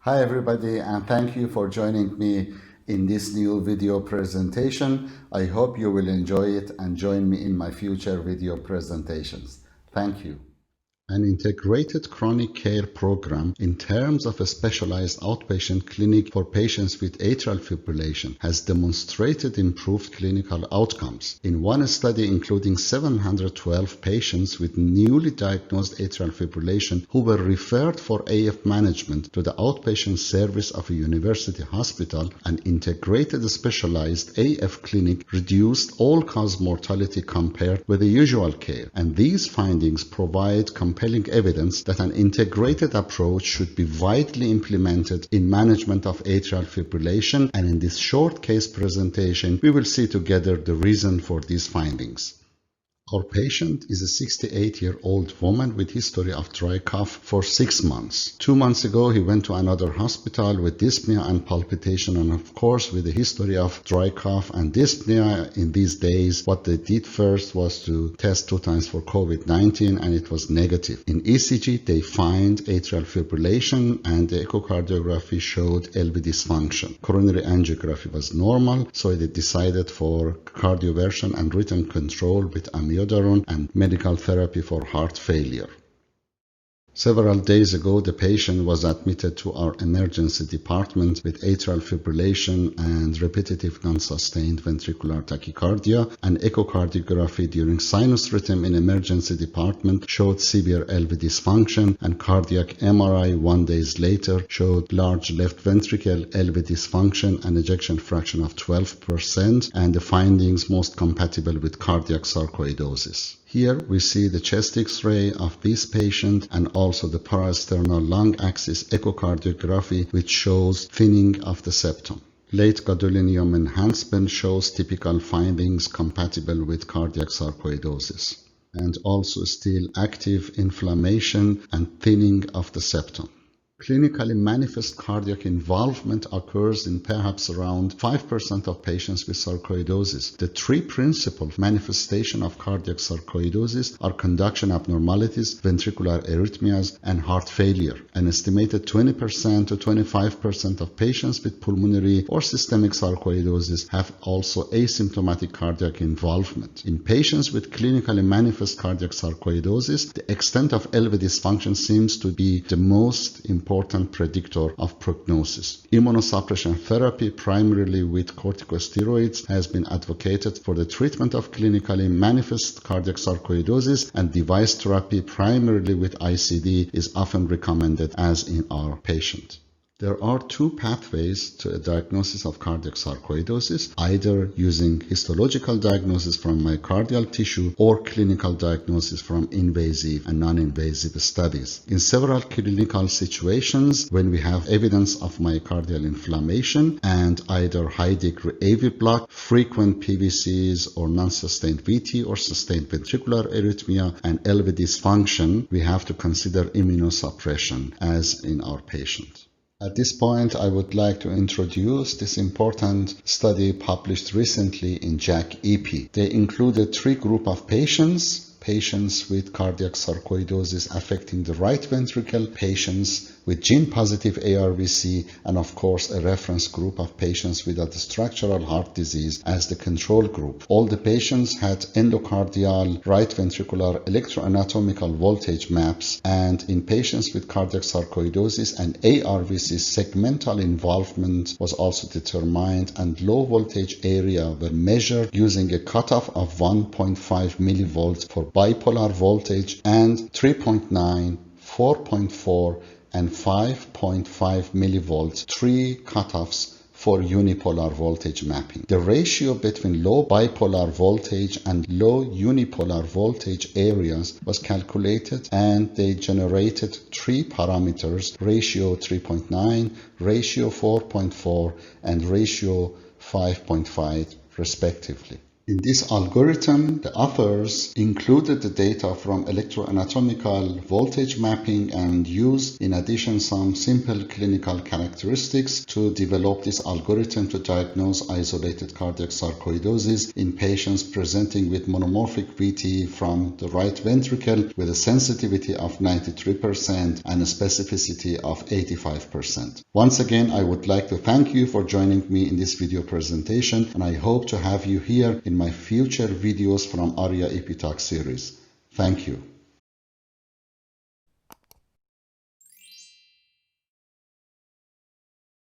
Hi everybody, and thank you for joining me in this new video presentation. I hope you will enjoy it and join me in my future video presentations. Thank you. An integrated chronic care program in terms of a specialized outpatient clinic for patients with atrial fibrillation has demonstrated improved clinical outcomes. In one study including 712 patients with newly diagnosed atrial fibrillation who were referred for AF management to the outpatient service of a university hospital, an integrated specialized AF clinic reduced all-cause mortality compared with the usual care, and these findings provide compelling evidence that an integrated approach should be widely implemented in management of atrial fibrillation, and in this short case presentation we will see together the reason for these findings. Our patient is a 68-year-old woman with history of dry cough for 6 months. 2 months ago, he went to another hospital with dyspnea and palpitation, and of course with a history of dry cough and dyspnea. In these days, what they did first was to test 2 times for COVID-19, and it was negative. In ECG, they find atrial fibrillation, and the echocardiography showed LV dysfunction. Coronary angiography was normal, so they decided for cardioversion and rhythm control with amiodarone and medical therapy for heart failure. Several days ago, the patient was admitted to our emergency department with atrial fibrillation and repetitive non-sustained ventricular tachycardia. An echocardiography during sinus rhythm in emergency department showed severe LV dysfunction, and cardiac MRI 1 day later showed large left ventricle LV dysfunction and ejection fraction of 12%, and the findings most compatible with cardiac sarcoidosis. Here we see the chest X-ray of this patient and also the parasternal lung axis echocardiography, which shows thinning of the septum. Late gadolinium enhancement shows typical findings compatible with cardiac sarcoidosis, and also still active inflammation and thinning of the septum. Clinically manifest cardiac involvement occurs in perhaps around 5% of patients with sarcoidosis. The 3 principal manifestations of cardiac sarcoidosis are conduction abnormalities, ventricular arrhythmias, and heart failure. An estimated 20% to 25% of patients with pulmonary or systemic sarcoidosis have also asymptomatic cardiac involvement. In patients with clinically manifest cardiac sarcoidosis, the extent of LV dysfunction seems to be the most important predictor of prognosis. Immunosuppression therapy, primarily with corticosteroids, has been advocated for the treatment of clinically manifest cardiac sarcoidosis, and device therapy, primarily with ICD, is often recommended as in our patient. There are 2 pathways to a diagnosis of cardiac sarcoidosis, either using histological diagnosis from myocardial tissue or clinical diagnosis from invasive and non-invasive studies. In several clinical situations, when we have evidence of myocardial inflammation and either high-degree AV block, frequent PVCs or non-sustained VT or sustained ventricular arrhythmia and LV dysfunction, we have to consider immunosuppression as in our patient. At this point, I would like to introduce this important study published recently in JACC-EP. They included 3 groups of patients with cardiac sarcoidosis affecting the right ventricle, patients with gene-positive ARVC, and of course a reference group of patients with a structural heart disease as the control group. All the patients had endocardial right ventricular electroanatomical voltage maps, and in patients with cardiac sarcoidosis and ARVC, segmental involvement was also determined, and low voltage area were measured using a cutoff of 1.5 millivolts for bipolar voltage and 3.9, 4.4, and 5.5 millivolts, 3 cutoffs for unipolar voltage mapping. The ratio between low bipolar voltage and low unipolar voltage areas was calculated, and they generated 3 parameters: ratio 3.9, ratio 4.4, and ratio 5.5 respectively. In this algorithm, the authors included the data from electroanatomical voltage mapping and used, in addition, some simple clinical characteristics to develop this algorithm to diagnose isolated cardiac sarcoidosis in patients presenting with monomorphic VT from the right ventricle with a sensitivity of 93% and a specificity of 85%. Once again, I would like to thank you for joining me in this video presentation, and I hope to have you here in my future videos from ARIA EpiTalk series. Thank you.